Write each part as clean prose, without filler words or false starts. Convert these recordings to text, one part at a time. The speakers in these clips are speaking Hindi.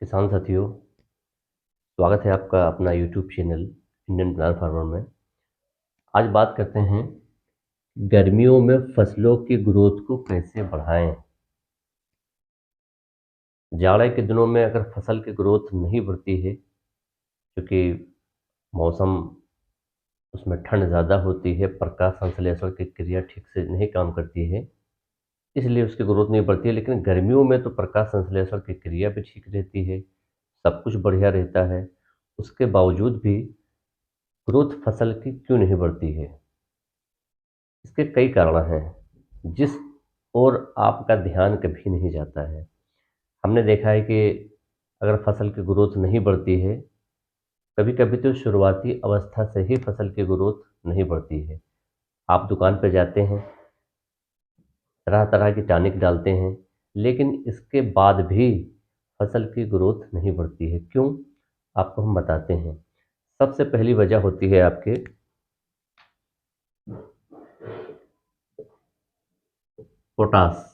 किसान साथियों, स्वागत है आपका अपना YouTube channel Indian plant farmer में। आज बात करते हैं गर्मियों में फसलों की ग्रोथ को कैसे बढ़ाएं। जाड़े के दिनों में अगर फसल की ग्रोथ नहीं बढ़ती है, क्योंकि मौसम उसमें ठंड ज़्यादा होती है, प्रकाश संश्लेषण की क्रिया ठीक से नहीं काम करती है, इसलिए उसकी ग्रोथ नहीं बढ़ती है। लेकिन गर्मियों में तो प्रकाश संश्लेषण की क्रिया भी ठीक रहती है, सब कुछ बढ़िया रहता है। उसके बावजूद भी ग्रोथ फसल की क्यों नहीं बढ़ती है? इसके कई कारण हैं, जिस ओर आपका ध्यान कभी नहीं जाता है। हमने देखा है कि अगर फसल की ग्रोथ नहीं बढ़ती है, कभी कभी तो शुरुआती अवस्था से ही फसल की ग्रोथ नहीं बढ़ती है। आप दुकान पर जाते हैं, तरह तरह की टॉनिक डालते हैं, लेकिन इसके बाद भी फसल की ग्रोथ नहीं बढ़ती है। क्यों? आपको हम बताते हैं। सबसे पहली वजह होती है आपके पोटास।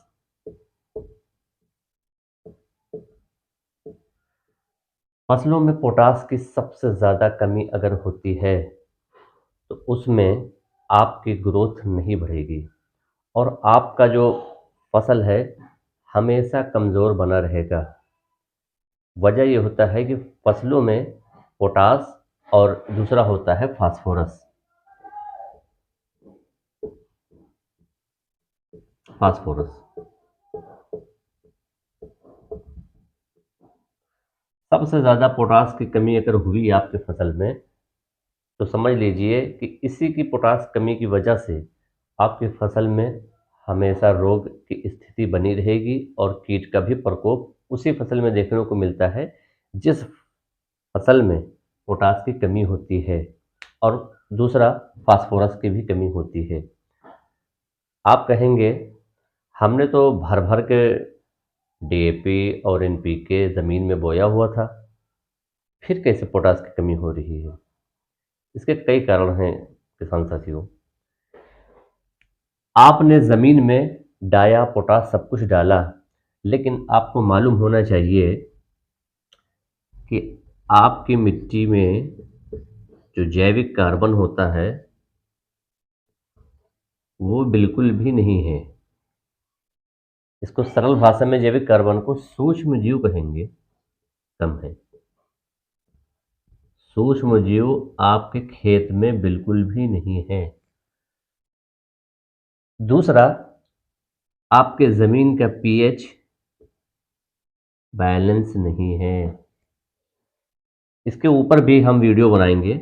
फसलों में पोटास की सबसे ज़्यादा कमी अगर होती है तो उसमें आपकी ग्रोथ नहीं बढ़ेगी और आपका जो फसल है हमेशा कमज़ोर बना रहेगा। वजह ये होता है कि फसलों में पोटास और दूसरा होता है फास्फोरस। फास्फोरस सबसे ज़्यादा पोटास की कमी अगर हुई आपके फसल में, तो समझ लीजिए कि इसी की पोटास कमी की वजह से आपकी फसल में हमेशा रोग की स्थिति बनी रहेगी और कीट का भी प्रकोप उसी फसल में देखने को मिलता है जिस फसल में पोटास की कमी होती है। और दूसरा फास्फोरस की भी कमी होती है। आप कहेंगे हमने तो भर भर के डीएपी और एनपीके ज़मीन में बोया हुआ था, फिर कैसे पोटास की कमी हो रही है? इसके कई कारण हैं किसान साथियों। आपने ज़मीन में डाया पोटास सब कुछ डाला, लेकिन आपको मालूम होना चाहिए कि आपकी मिट्टी में जो जैविक कार्बन होता है वो बिल्कुल भी नहीं है। इसको सरल भाषा में जैविक कार्बन को सूक्ष्म जीव कहेंगे, कम है। सूक्ष्म जीव आपके खेत में बिल्कुल भी नहीं है। दूसरा, आपके ज़मीन का पीएच बैलेंस नहीं है। इसके ऊपर भी हम वीडियो बनाएंगे।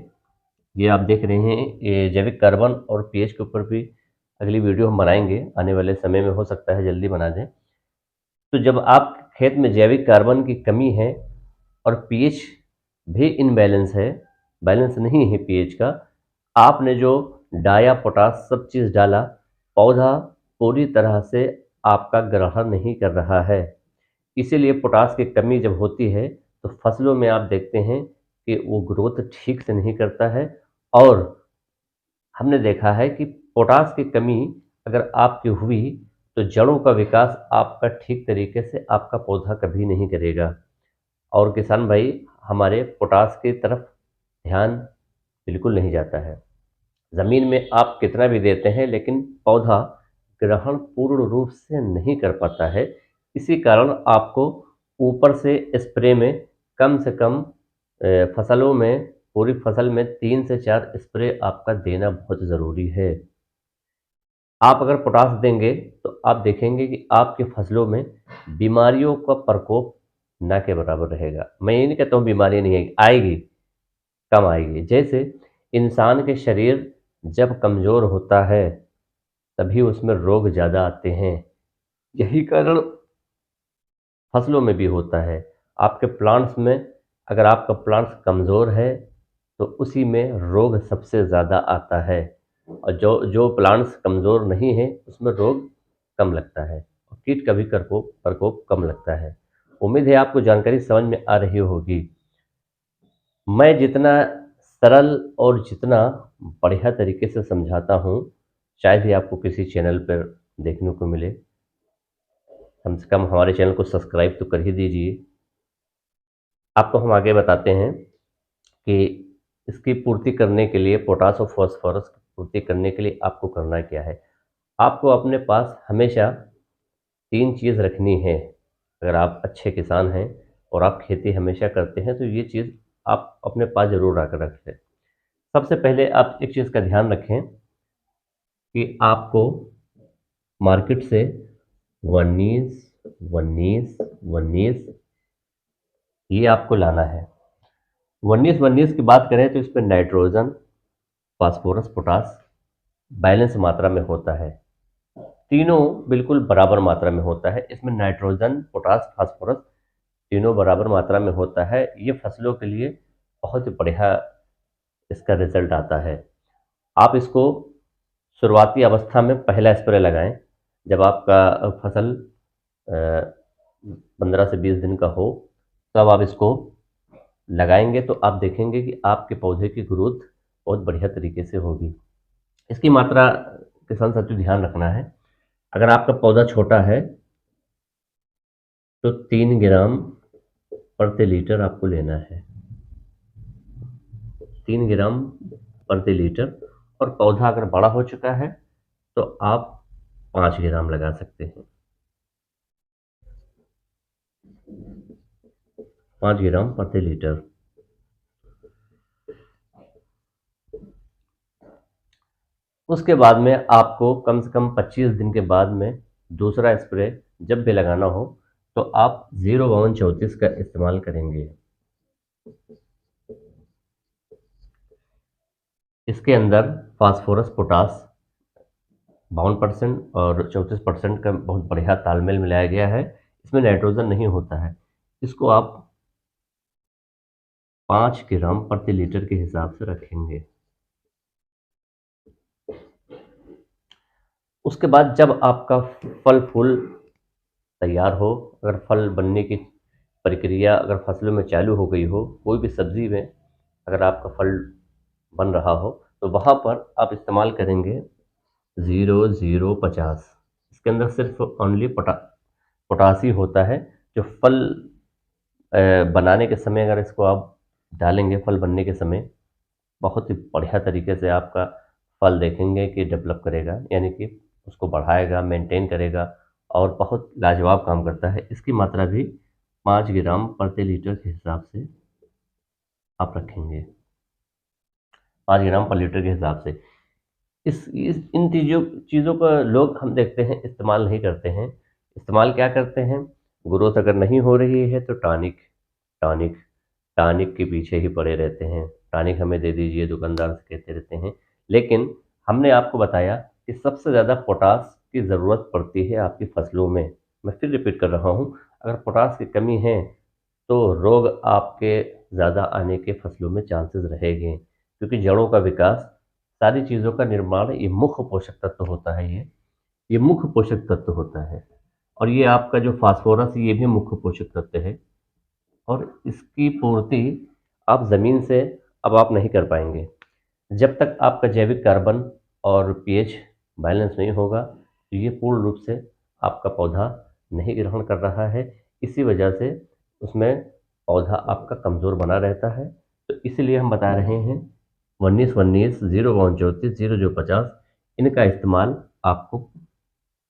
ये आप देख रहे हैं, ये जैविक कार्बन और पीएच के ऊपर भी अगली वीडियो हम बनाएंगे, आने वाले समय में हो सकता है जल्दी बना दें। तो जब आप खेत में जैविक कार्बन की कमी है और पीएच भी इनबैलेंस है, बैलेंस नहीं है पीएच का, आपने जो डाया पोटास सब चीज़ डाला, पौधा पूरी तरह से आपका ग्रहण नहीं कर रहा है। इसीलिए पोटास की कमी जब होती है तो फसलों में आप देखते हैं कि वो ग्रोथ ठीक से नहीं करता है। और हमने देखा है कि पोटास की कमी अगर आपकी हुई तो जड़ों का विकास आपका ठीक तरीके से आपका पौधा कभी नहीं करेगा। और किसान भाई, हमारे पोटास की तरफ ध्यान बिल्कुल नहीं जाता है। ज़मीन में आप कितना भी देते हैं लेकिन पौधा ग्रहण पूर्ण रूप से नहीं कर पाता है। इसी कारण आपको ऊपर से स्प्रे में कम से कम फसलों में, पूरी फसल में 3 से 4 स्प्रे आपका देना बहुत ज़रूरी है। आप अगर पोटास देंगे तो आप देखेंगे कि आपकी फसलों में बीमारियों का प्रकोप ना के बराबर रहेगा। मैं ये नहीं कहता हूँ बीमारी नहीं आएगी, आएगी, कम आएगी। जैसे इंसान के शरीर जब कमज़ोर होता है तभी उसमें रोग ज़्यादा आते हैं। यही कारण फसलों में भी होता है। आपके प्लांट्स में, अगर आपका प्लांट्स कमज़ोर है तो उसी में रोग सबसे ज़्यादा आता है, और जो जो प्लांट्स कमज़ोर नहीं है उसमें रोग कम लगता है और कीट का भी प्रकोप प्रकोप कम लगता है। उम्मीद है आपको जानकारी समझ में आ रही होगी। मैं जितना सरल और जितना बढ़िया तरीके से समझाता हूँ, शायद ही आपको किसी चैनल पर देखने को मिले। कम से कम हमारे चैनल को सब्सक्राइब तो कर ही दीजिए। आपको हम आगे बताते हैं कि इसकी पूर्ति करने के लिए, पोटास और फॉस्फोरस की पूर्ति करने के लिए आपको करना क्या है। आपको अपने पास हमेशा 3 चीज़ रखनी है। अगर आप अच्छे किसान हैं और आप खेती हमेशा करते हैं, तो ये चीज़ आप अपने पास ज़रूर रख लें। सबसे पहले आप एक चीज़ का ध्यान रखें कि आपको मार्केट से वन्नीस वन्नीस वन्नीस ये आपको लाना है। वन्नीस वन्नीस की बात करें तो इसमें नाइट्रोजन, फास्फोरस, पोटास बैलेंस मात्रा में होता है। तीनों बिल्कुल बराबर मात्रा में होता है। इसमें नाइट्रोजन, पोटास, फास्फोरस तीनों बराबर मात्रा में होता है। ये फसलों के लिए बहुत ही बढ़िया इसका रिजल्ट आता है। आप इसको शुरुआती अवस्था में पहला स्प्रे लगाएं। जब आपका फसल 15 से 20 दिन का हो, तब आप इसको लगाएंगे तो आप देखेंगे कि आपके पौधे की ग्रोथ बहुत बढ़िया तरीके से होगी। इसकी मात्रा किसान साथियों ध्यान रखना है। अगर आपका पौधा छोटा है तो 3 ग्राम प्रति लीटर आपको लेना है। 3 ग्राम प्रति लीटर। और पौधा अगर बड़ा हो चुका है तो आप 5 ग्राम लगा सकते हैं। 5 ग्राम प्रति लीटर। उसके बाद में आपको कम से कम 25 दिन के बाद में दूसरा स्प्रे जब भी लगाना हो तो आप 05234 का इस्तेमाल करेंगे। इसके अंदर फास्फोरस, पोटास 52% और 34% का बहुत बढ़िया तालमेल मिलाया गया है। इसमें नाइट्रोजन नहीं होता है। इसको आप 5 ग्राम प्रति लीटर के हिसाब से रखेंगे। उसके बाद जब आपका फल फूल तैयार हो, अगर फल बनने की प्रक्रिया अगर फसलों में चालू हो गई हो, कोई भी सब्जी में अगर आपका फल बन रहा हो, तो वहाँ पर आप इस्तेमाल करेंगे 0050। इसके अंदर सिर्फ ओनली पोटासी होता है। जो फल बनाने के समय अगर इसको आप डालेंगे, फल बनने के समय बहुत ही बढ़िया तरीके से आपका फल देखेंगे कि डेवलप करेगा, यानी कि उसको बढ़ाएगा, मेंटेन करेगा और बहुत लाजवाब काम करता है। इसकी मात्रा भी 5 ग्राम प्रति लीटर के हिसाब से आप रखेंगे। 5 ग्राम पर लीटर के हिसाब से। इस इन चीज़ों का लोग हम देखते हैं इस्तेमाल नहीं करते हैं। इस्तेमाल क्या करते हैं, ग्रोथ अगर नहीं हो रही है तो टॉनिक टॉनिक टॉनिक के पीछे ही पड़े रहते हैं। टॉनिक हमें दे दीजिए, दुकानदार से कहते रहते हैं। लेकिन हमने आपको बताया कि सबसे ज़्यादा पोटास की ज़रूरत पड़ती है आपकी फसलों में। मैं फिर रिपीट कर रहा हूँ, अगर पोटास की कमी है तो रोग आपके ज़्यादा आने के फसलों में चांसेस रहेंगे, क्योंकि जड़ों का विकास, सारी चीज़ों का निर्माण, ये मुख्य पोषक तत्व होता है। ये मुख्य पोषक तत्व होता है। और ये आपका जो फास्फोरस, ये भी मुख्य पोषक तत्व है। और इसकी पूर्ति आप ज़मीन से अब आप नहीं कर पाएंगे जब तक आपका जैविक कार्बन और पीएच बैलेंस नहीं होगा। तो ये पूर्ण रूप से आपका पौधा नहीं ग्रहण कर रहा है। इसी वजह से उसमें पौधा आपका कमज़ोर बना रहता है। तो इसलिए हम बता रहे हैं 1919 034 0050 इनका इस्तेमाल आपको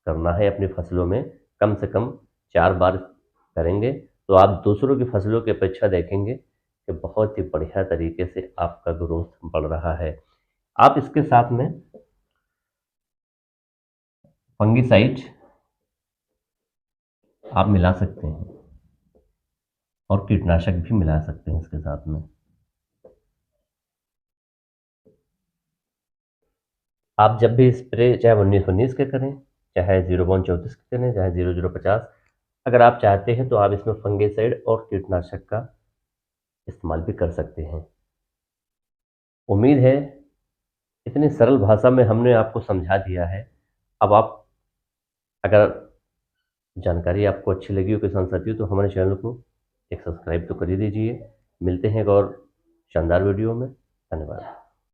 करना है अपनी फसलों में। कम से कम 4 बार करेंगे तो आप दूसरों की फसलों की अपेक्षा देखेंगे कि बहुत ही बढ़िया तरीके से आपका ग्रोथ बढ़ रहा है। आप इसके साथ में फंगिसाइड आप मिला सकते हैं और कीटनाशक भी मिला सकते हैं इसके साथ में। आप जब भी स्प्रे चाहे 1919 के करें, चाहे 03234 के करें, चाहे 0050, अगर आप चाहते हैं तो आप इसमें फंगिसाइड और कीटनाशक का इस्तेमाल भी कर सकते हैं। उम्मीद है इतनी सरल भाषा में हमने आपको समझा दिया है। अब आप, अगर जानकारी आपको अच्छी लगी हो किसान साथियों, तो हमारे चैनल को एक सब्सक्राइब तो कर ही दीजिए। मिलते हैं एक और शानदार वीडियो में। धन्यवाद।